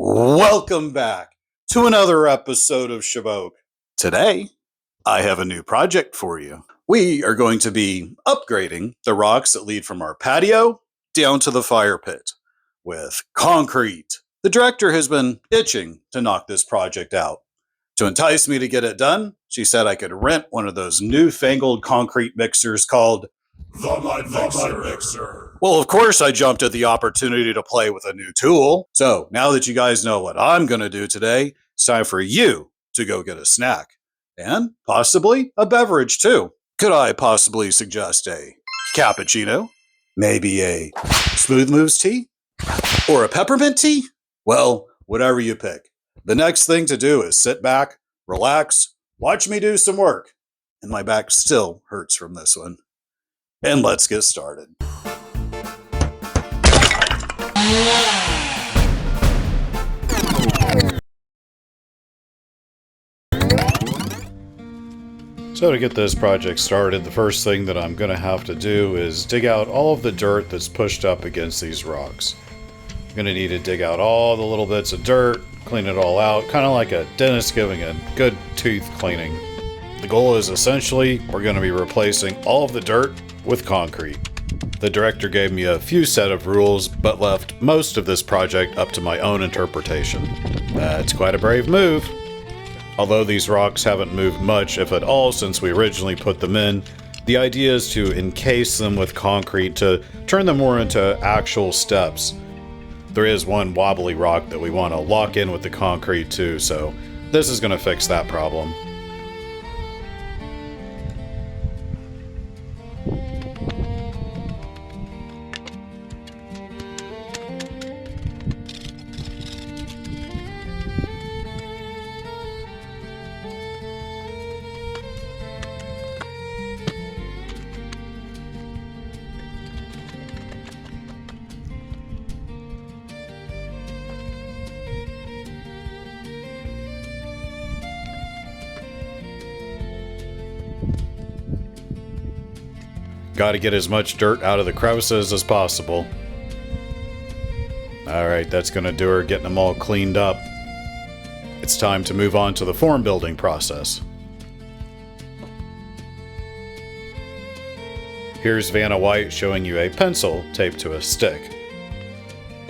Welcome back to another episode of Shaboque. Today, I have a new project for you. We are going to be upgrading the rocks that lead from our patio down to the fire pit with concrete. The director has been itching to knock this project out. To entice me to get it done, she said I could rent one of those newfangled concrete mixers called the Mud Mixer. Well, of course, I jumped at the opportunity to play with a new tool. So now that you guys know what I'm going to do today, it's time for you to go get a snack and possibly a beverage too. Could I possibly suggest a cappuccino? Maybe a smooth moves tea? Or a peppermint tea? Well, whatever you pick. The next thing to do is sit back, relax, watch me do some work. And my back still hurts from this one. And let's get started. So to get this project started, the first thing that I'm going to have to do is dig out all of the dirt that's pushed up against these rocks. I'm going to need to dig out all the little bits of dirt, clean it all out, kind of like a dentist giving a good tooth cleaning. The goal is essentially we're going to be replacing all of the dirt with concrete. The director gave me a few set of rules, but left most of this project up to my own interpretation. That's quite a brave move. Although these rocks haven't moved much, if at all, since we originally put them in, the idea is to encase them with concrete to turn them more into actual steps. There is one wobbly rock that we want to lock in with the concrete too, so this is going to fix that problem. Got to get as much dirt out of the crevices as possible. Alright, that's going to do her getting them all cleaned up. It's time to move on to the form building process. Here's Vanna White showing you a pencil taped to a stick.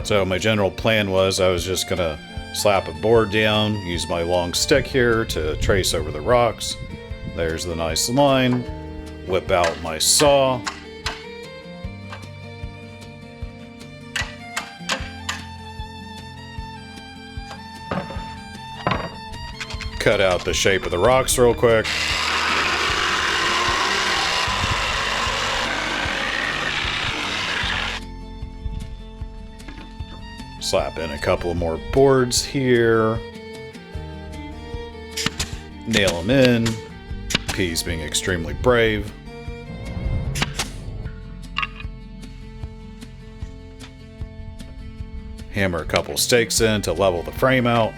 So my general plan was I was just going to slap a board down, use my long stick here to trace over the rocks. There's the nice line. Whip out my saw. Cut out the shape of the rocks real quick. Slap in a couple more boards here. Nail them in. P's being extremely brave. Hammer a couple stakes in to level the frame out.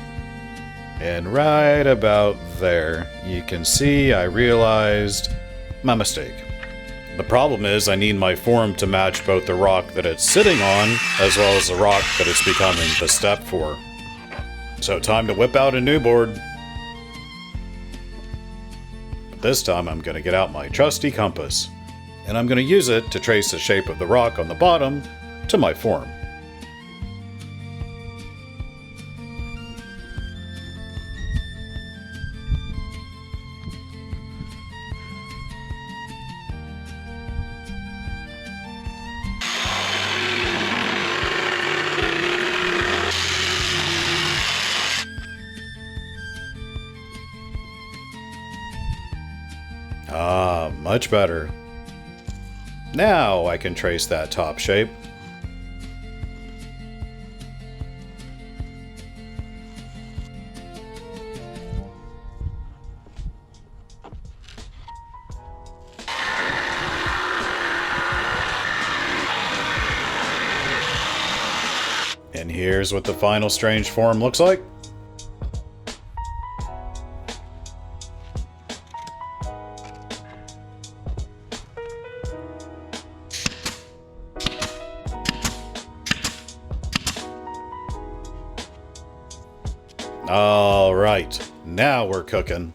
And right about there, you can see I realized my mistake. The problem is I need my form to match both the rock that it's sitting on as well as the rock that it's becoming the step for. So time to whip out a new board. This time I'm going to get out my trusty compass, and I'm going to use it to trace the shape of the rock on the bottom to my form. Ah, much better. Now I can trace that top shape. And here's what the final strange form looks like. All right, now we're cooking.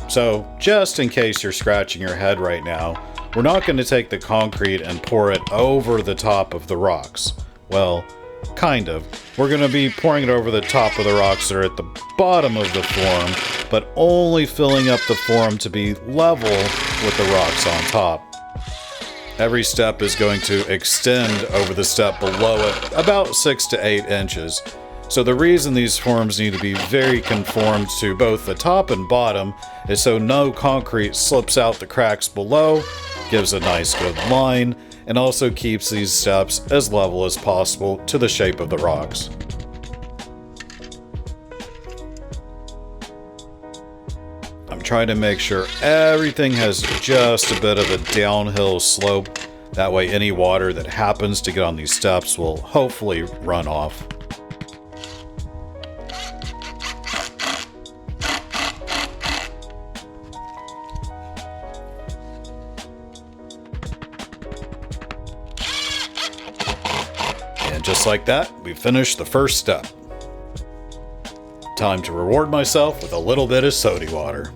So, just in case you're scratching your head right now, we're not going to take the concrete and pour it over the top of the rocks. Well, kind of. We're going to be pouring it over the top of the rocks that are at the bottom of the form, but only filling up the form to be level with the rocks on top. Every step is going to extend over the step below it about 6 to 8 inches. So the reason these forms need to be very conformed to both the top and bottom is so no concrete slips out the cracks below, gives a nice good line, and also keeps these steps as level as possible to the shape of the rocks. I'm trying to make sure everything has just a bit of a downhill slope. That way any water that happens to get on these steps will hopefully run off. And just like that, we finished the first step. Time to reward myself with a little bit of soda water.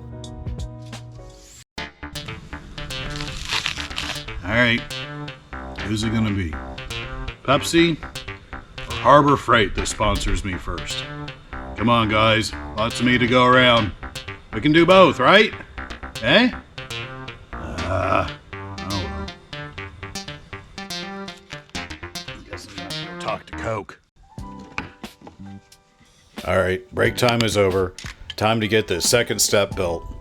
Alright, who's it gonna be? Pepsi or Harbor Freight that sponsors me first? Come on guys, lots of me to go around. We can do both, right? Eh? Oh well. I guess I'm gonna have to go talk to Coke. Alright, break time is over. Time to get this second step built.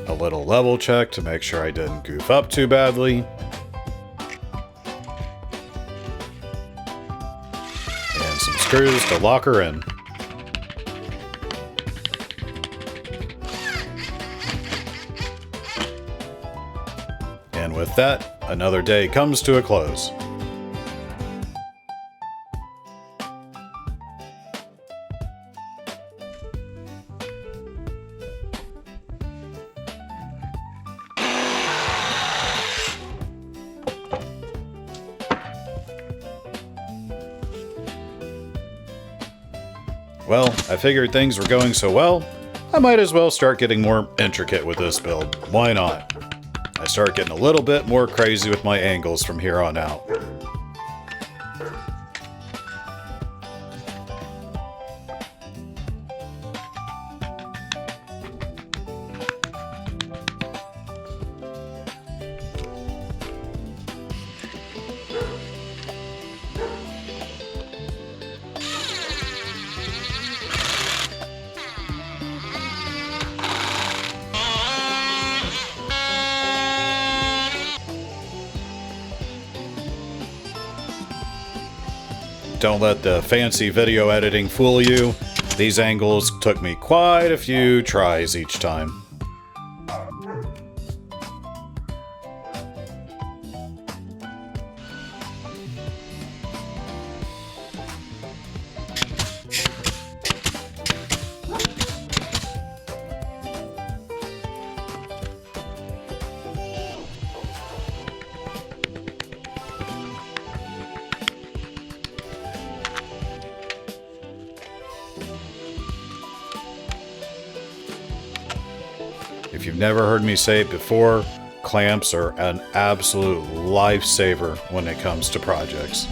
A little level check to make sure I didn't goof up too badly. And some screws to lock her in. And with that, another day comes to a close. Well, I figured things were going so well, I might as well start getting more intricate with this build. Why not? I start getting a little bit more crazy with my angles from here on out. Don't let the fancy video editing fool you. These angles took me quite a few tries each time. If you've never heard me say it before, clamps are an absolute lifesaver when it comes to projects.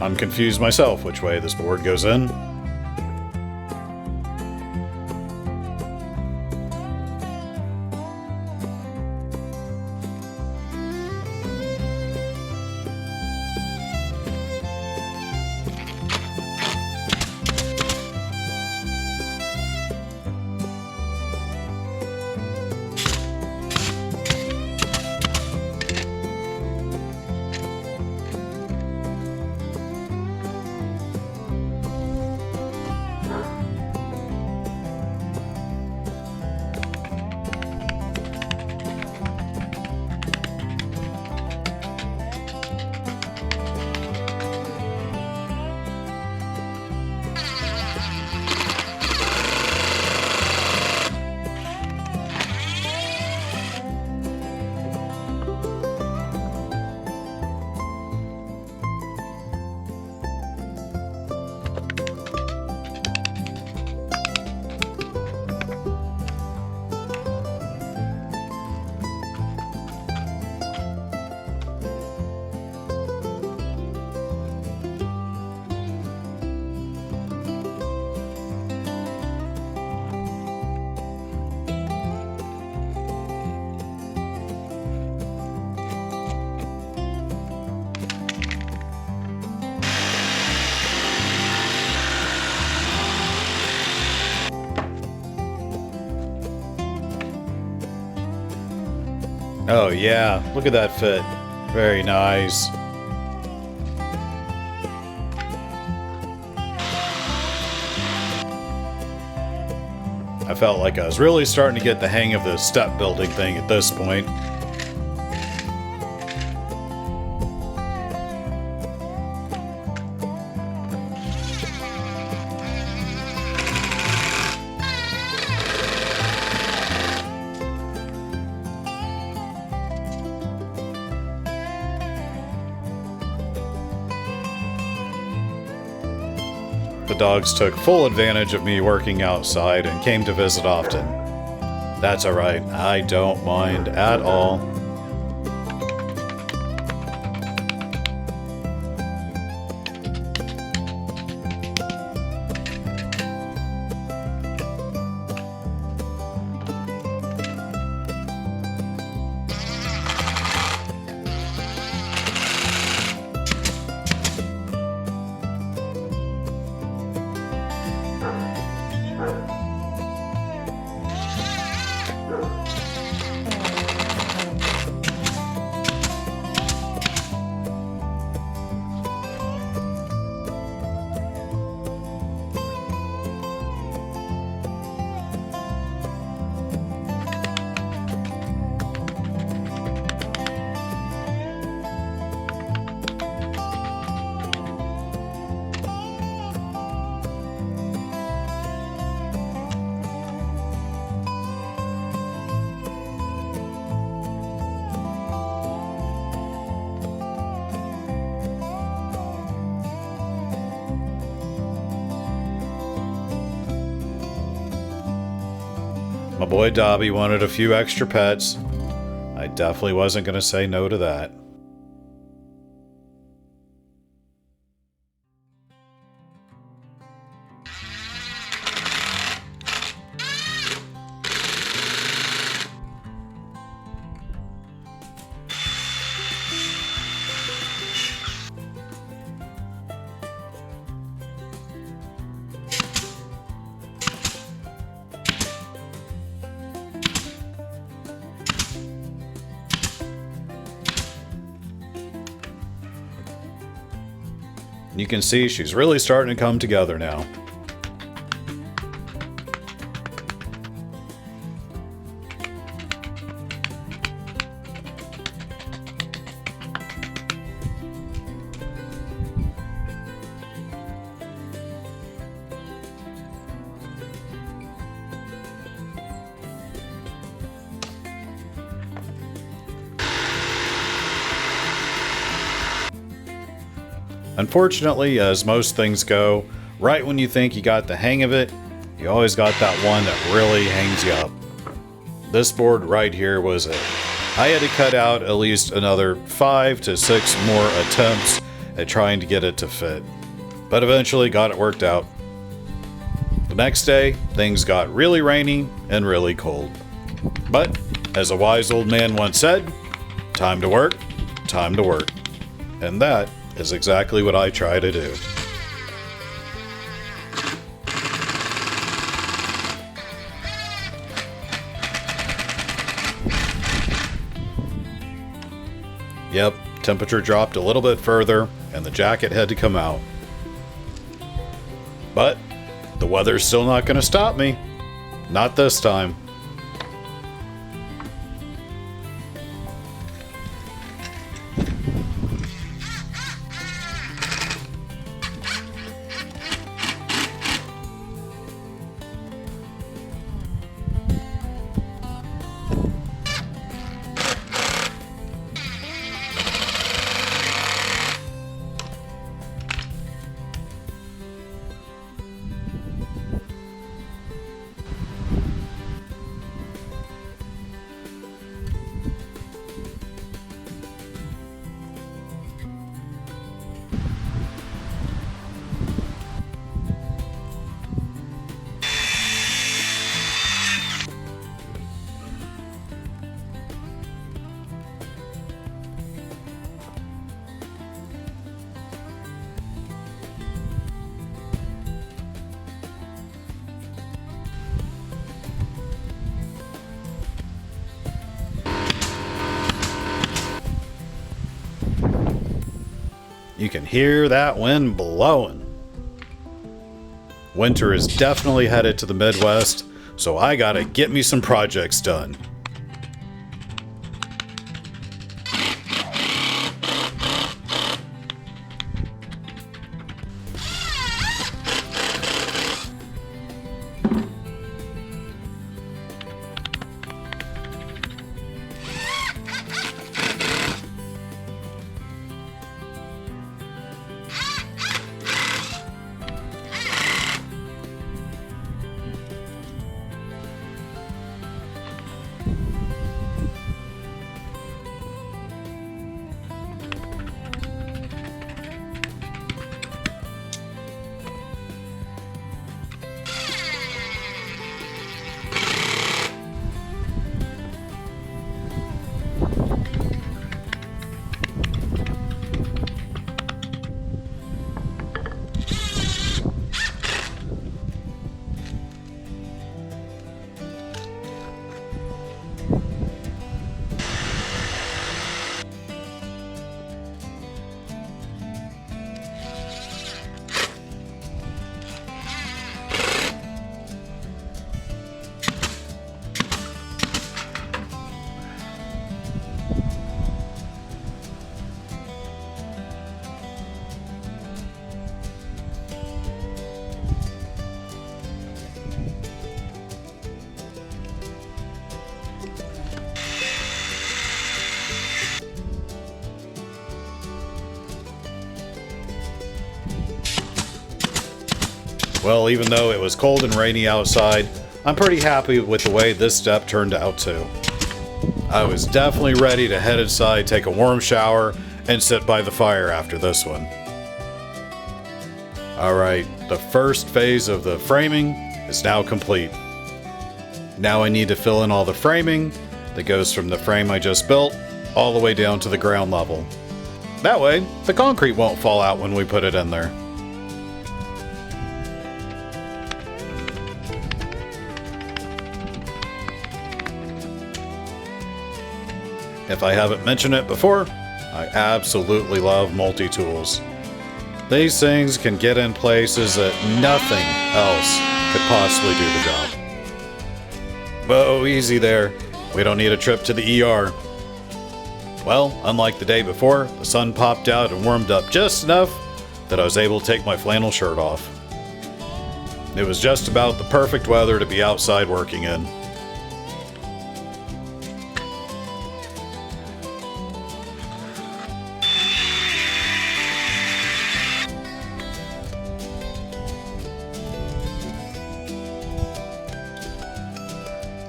I'm confused myself which way this board goes in. Oh yeah, look at that fit. Very nice. I felt like I was really starting to get the hang of the step building thing at this point. The dogs took full advantage of me working outside and came to visit often. That's alright, I don't mind at all. My boy Dobby wanted a few extra pets. I definitely wasn't going to say no to that. You can see she's really starting to come together now. Unfortunately, as most things go, right when you think you got the hang of it, you always got that one that really hangs you up. This board right here was it. I had to cut out at least another 5 to 6 more attempts at trying to get it to fit, but eventually got it worked out. The next day, things got really rainy and really cold. But, as a wise old man once said, time to work, time to work. And that is exactly what I try to do. Yep, temperature dropped a little bit further, and the jacket had to come out. But the weather's still not going to stop me. Not this time. You can hear that wind blowing. Winter is definitely headed to the Midwest, so I gotta get me some projects done. Well, even though it was cold and rainy outside, I'm pretty happy with the way this step turned out too. I was definitely ready to head inside, take a warm shower, and sit by the fire after this one. Alright, the first phase of the framing is now complete. Now I need to fill in all the framing that goes from the frame I just built all the way down to the ground level. That way, the concrete won't fall out when we put it in there. If I haven't mentioned it before, I absolutely love multi-tools. These things can get in places that nothing else could possibly do the job. Whoa, easy there. We don't need a trip to the ER. Well, unlike the day before, the sun popped out and warmed up just enough that I was able to take my flannel shirt off. It was just about the perfect weather to be outside working in.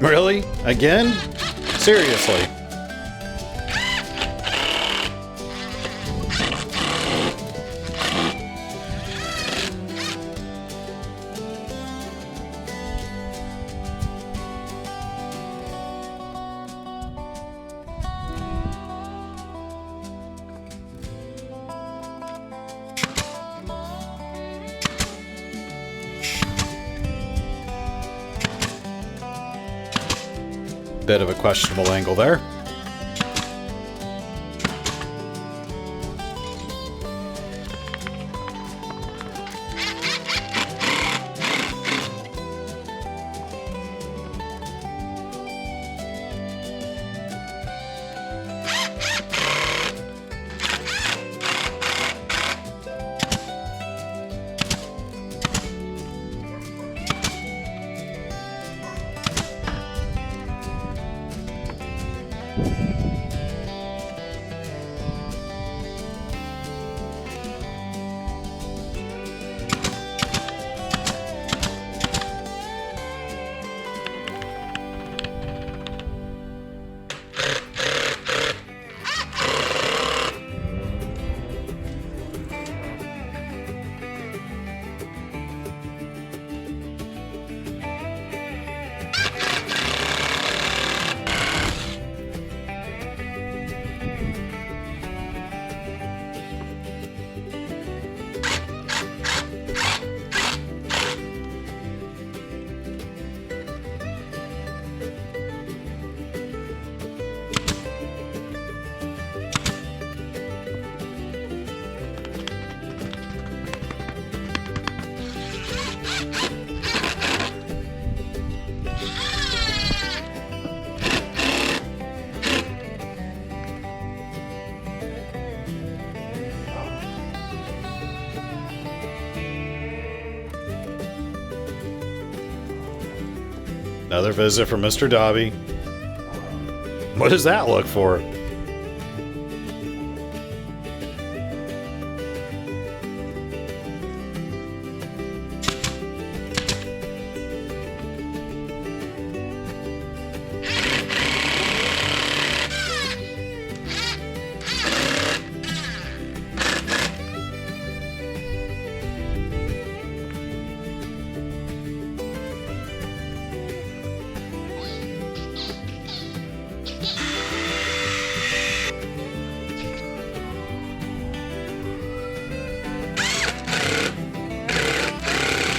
Really? Again? Seriously? Bit of a questionable angle there. Another visit from Mr. Dobby. What does that look for?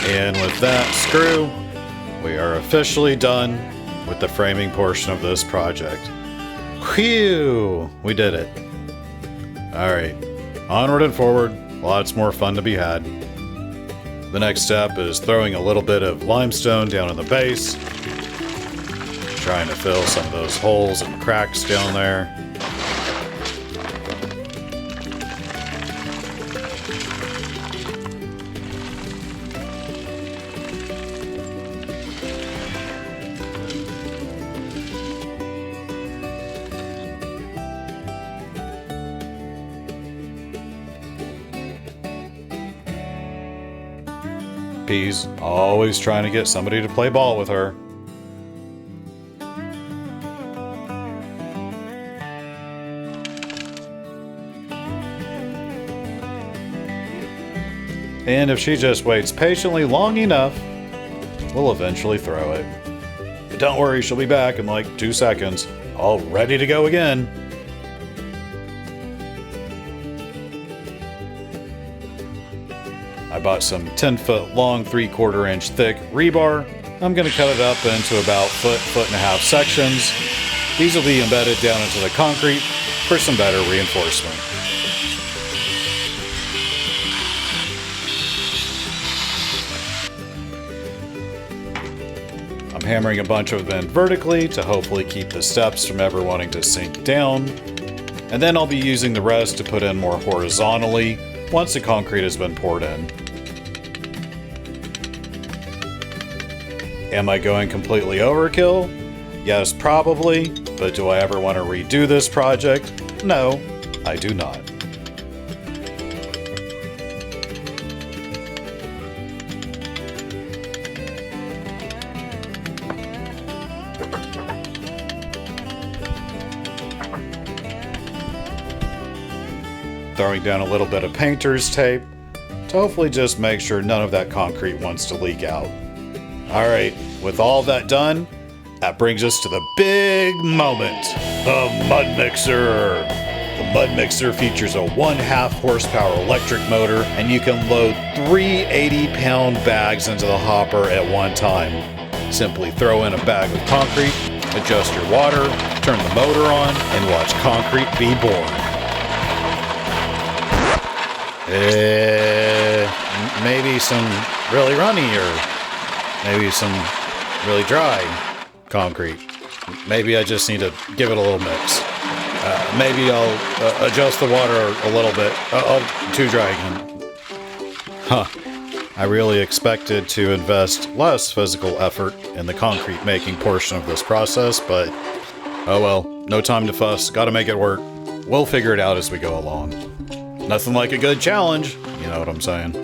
And with that screw, we are officially done with the framing portion of this project. Whew! We did it. Alright, onward and forward, lots more fun to be had. The next step is throwing a little bit of limestone down in the base, trying to fill some of those holes and cracks down there. Peas, always trying to get somebody to play ball with her. And if she just waits patiently long enough, we'll eventually throw it. But don't worry, she'll be back in like 2 seconds, all ready to go again. I bought some 10-foot long, 3/4 inch thick rebar. I'm going to cut it up into about foot and a half sections. These will be embedded down into the concrete for some better reinforcement. I'm hammering a bunch of them vertically to hopefully keep the steps from ever wanting to sink down. And then I'll be using the rest to put in more horizontally once the concrete has been poured in. Am I going completely overkill? Yes, probably, but do I ever want to redo this project? No, I do not. Throwing down a little bit of painter's tape to hopefully just make sure none of that concrete wants to leak out. Alright, with all that done, that brings us to the big moment, the mud mixer. The mud mixer features a 1/2 horsepower electric motor, and you can load 3 80-pound bags into the hopper at one time. Simply throw in a bag of concrete, adjust your water, turn the motor on, and watch concrete be born. Maybe some really runny or maybe some really dry concrete. Maybe I just need to give it a little mix. Maybe I'll adjust the water a little bit. Too dry again. Huh. I really expected to invest less physical effort in the concrete making portion of this process, but oh well, no time to fuss, gotta make it work. We'll figure it out as we go along. Nothing like a good challenge, you know what I'm saying.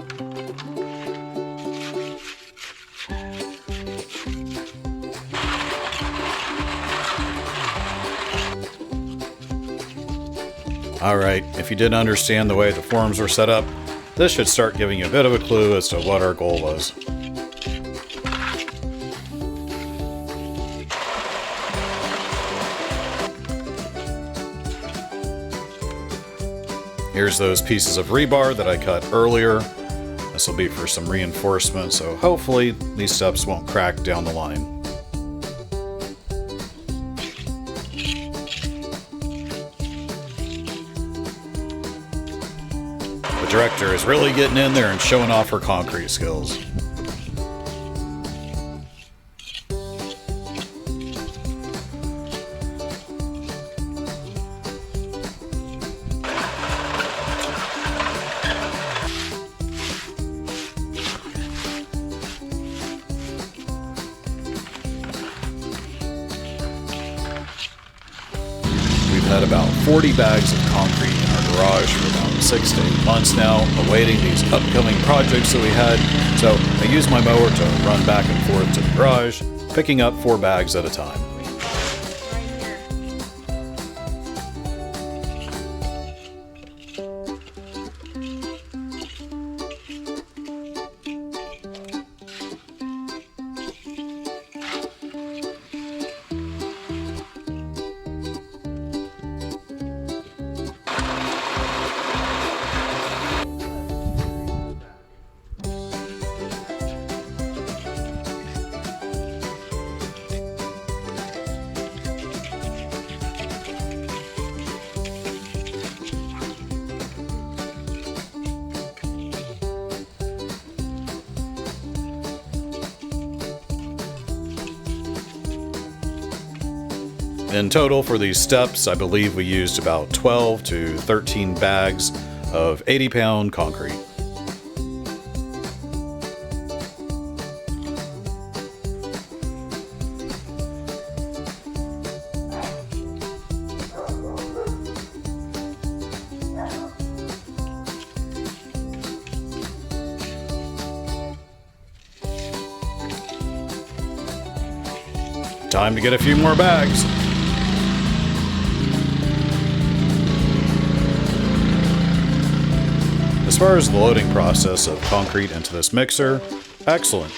Alright, if you didn't understand the way the forms were set up, this should start giving you a bit of a clue as to what our goal was. Here's those pieces of rebar that I cut earlier. This will be for some reinforcement, so hopefully these steps won't crack down the line. The director is really getting in there and showing off her concrete skills. We've had about 40 bags of concrete in our garage for about 6 to 8 months now, awaiting these upcoming projects that we had, so I used my mower to run back and forth to the garage, picking up 4 bags at a time. In total for these steps, I believe we used about 12 to 13 bags of 80-pound concrete. Time to get a few more bags. As far as the loading process of concrete into this mixer, excellent.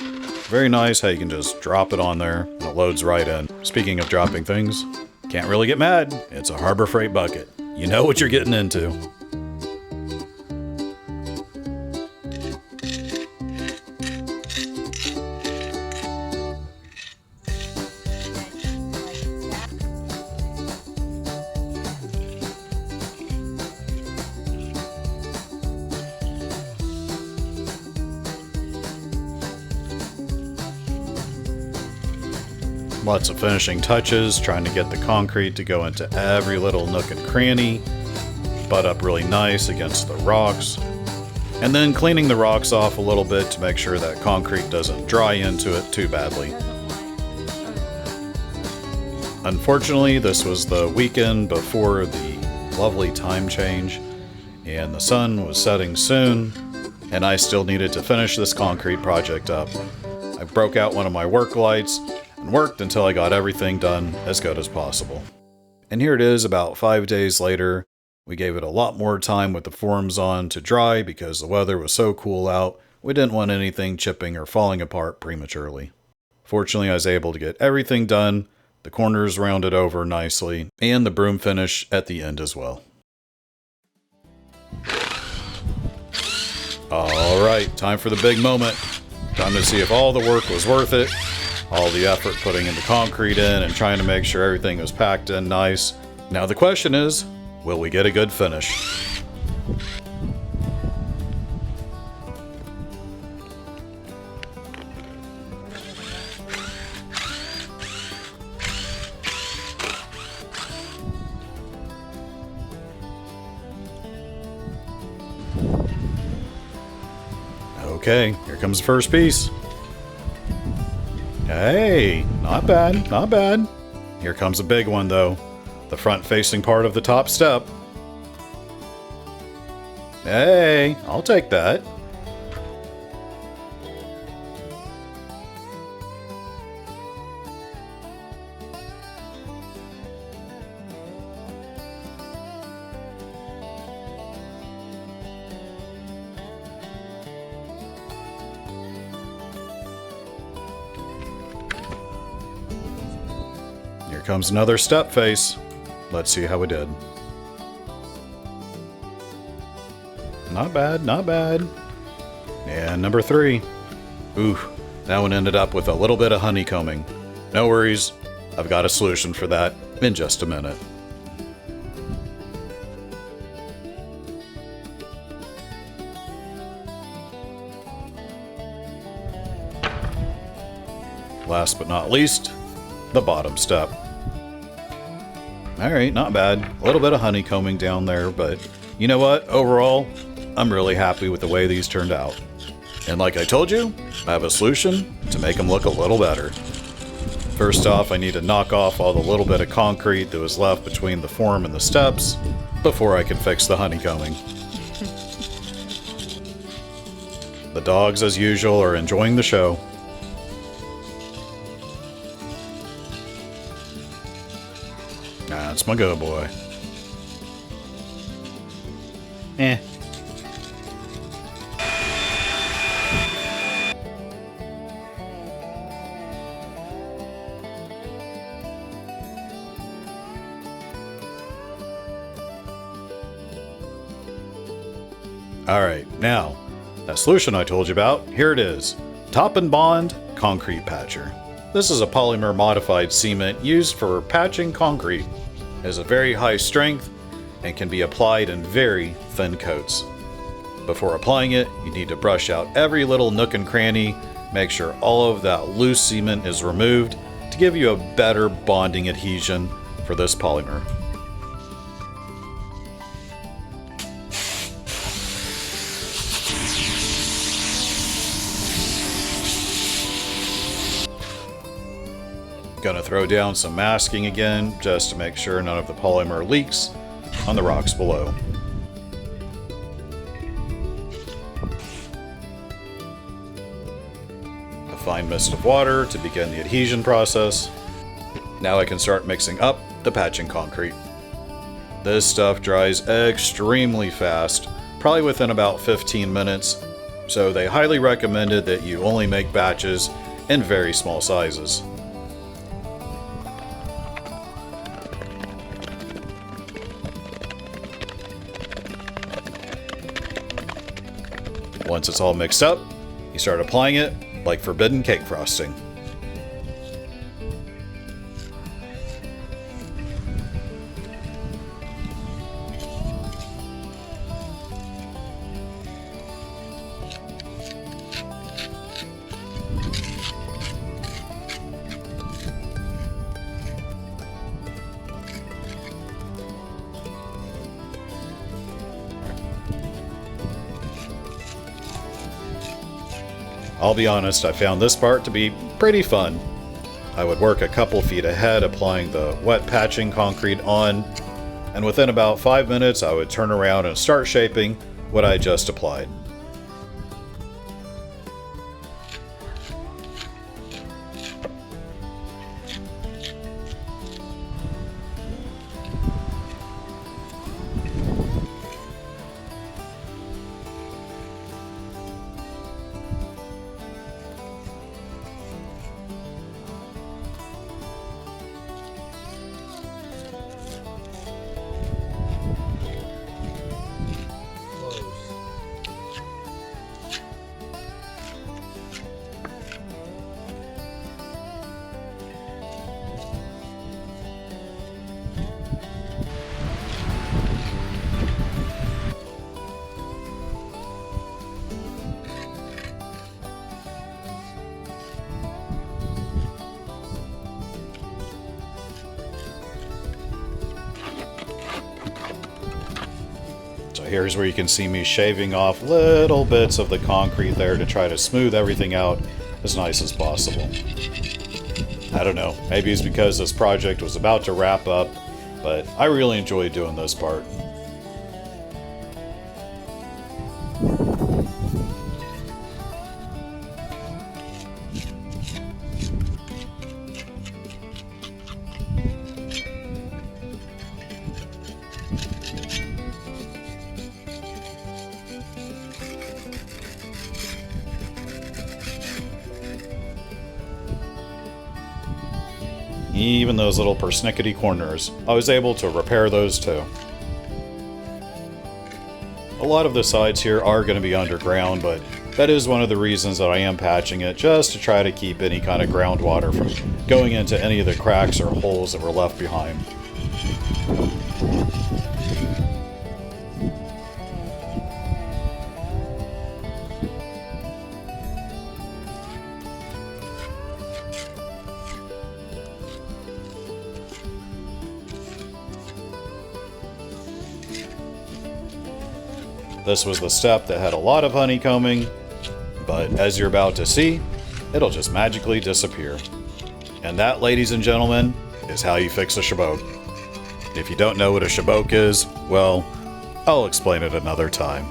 Very nice how you can just drop it on there and it loads right in. Speaking of dropping things, can't really get mad. It's a Harbor Freight bucket. You know what you're getting into. Lots of finishing touches, trying to get the concrete to go into every little nook and cranny, butt up really nice against the rocks, and then cleaning the rocks off a little bit to make sure that concrete doesn't dry into it too badly. Unfortunately, this was the weekend before the lovely time change, and the sun was setting soon, and I still needed to finish this concrete project up. I broke out one of my work lights and worked until I got everything done as good as possible. And here it is about 5 days later. We gave it a lot more time with the forms on to dry because the weather was so cool out, we didn't want anything chipping or falling apart prematurely. Fortunately, I was able to get everything done, the corners rounded over nicely, and the broom finish at the end as well. Alright, time for the big moment. Time to see if all the work was worth it. all the effort putting in the concrete in and trying to make sure everything was packed in nice. Now the question is, will we get a good finish? Okay, here comes the first piece. Hey, not bad, not bad. Here comes a big one though. The front-facing part of the top step. Hey, I'll take that. Here comes another step face. Let's see how we did. Not bad, not bad. And number 3. Ooh, that one ended up with a little bit of honeycombing. No worries, I've got a solution for that in just a minute. Last but not least, the bottom step. Alright, not bad. A little bit of honeycombing down there, but you know what? Overall, I'm really happy with the way these turned out. And like I told you, I have a solution to make them look a little better. First off, I need to knock off all the little bit of concrete that was left between the form and the steps before I can fix the honeycombing. The dogs, as usual, are enjoying the show. That's my good boy. Eh. Alright, now, that solution I told you about, here it is. Top and Bond Concrete Patcher. This is a polymer modified cement used for patching concrete. It has a very high strength and can be applied in very thin coats. Before applying it, you need to brush out every little nook and cranny, make sure all of that loose cement is removed to give you a better bonding adhesion for this polymer. Gonna throw down some masking again, just to make sure none of the polymer leaks on the rocks below. A fine mist of water to begin the adhesion process. Now I can start mixing up the patching concrete. This stuff dries extremely fast, probably within about 15 minutes, so they highly recommended that you only make batches in very small sizes. Once it's all mixed up, you start applying it like forbidden cake frosting. I'll be honest, I found this part to be pretty fun. I would work a couple feet ahead applying the wet patching concrete on, and within about 5 minutes I would turn around and start shaping what I just applied. Here's where you can see me shaving off little bits of the concrete there to try to smooth everything out as nice as possible. I don't know, maybe it's because this project was about to wrap up, but I really enjoy doing this part. Even those little persnickety corners, I was able to repair those too. A lot of the sides here are going to be underground, but that is one of the reasons that I am patching it, just to try to keep any kind of groundwater from going into any of the cracks or holes that were left behind. This was the step that had a lot of honeycombing, but as you're about to see, it'll just magically disappear. And that, ladies and gentlemen, is how you fix a shaboque. If you don't know what a shaboque is, well, I'll explain it another time.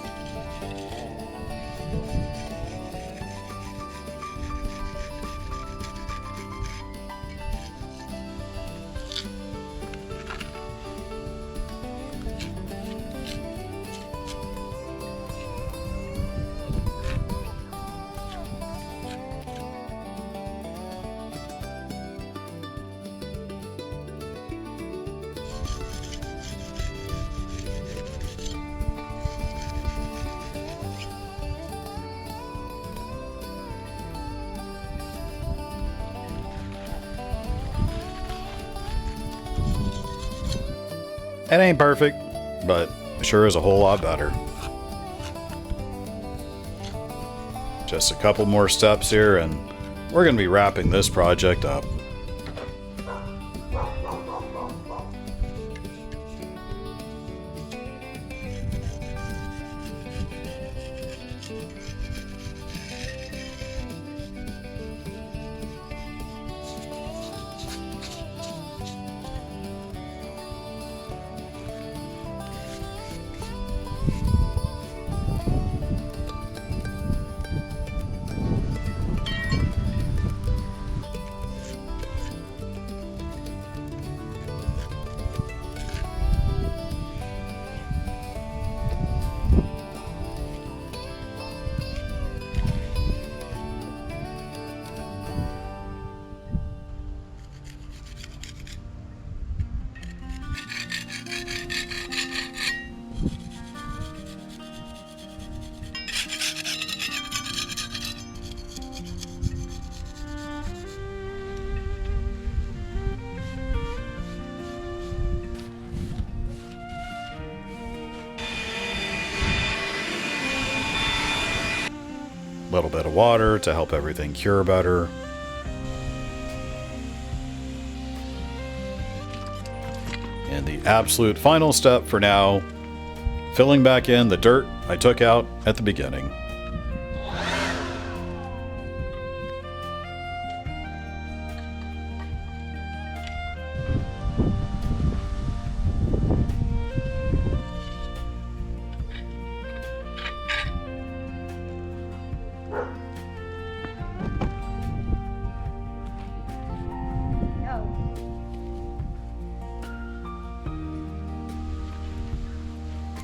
It ain't perfect, but it sure is a whole lot better. Just a couple more steps here and we're going to be wrapping this project up. Little bit of water to help everything cure better. And the absolute final step for now, filling back in the dirt I took out at the beginning.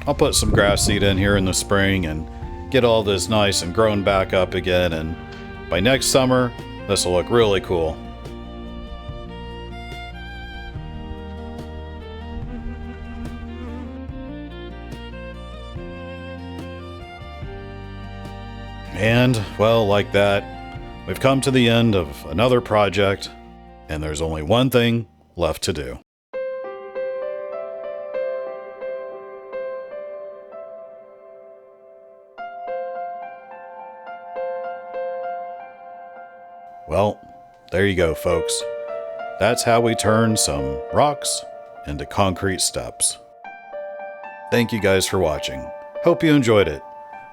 I'll put some grass seed in here in the spring and get all this nice and grown back up again, and by next summer, this will look really cool. And, well, like that, we've come to the end of another project, and there's only one thing left to do. Well, there you go, folks. That's how we turn some rocks into concrete steps. Thank you guys for watching. Hope you enjoyed it.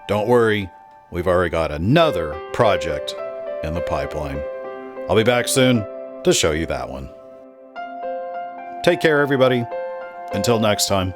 Don't worry, we've already got another project in the pipeline. I'll be back soon to show you that one. Take care, everybody. Until next time.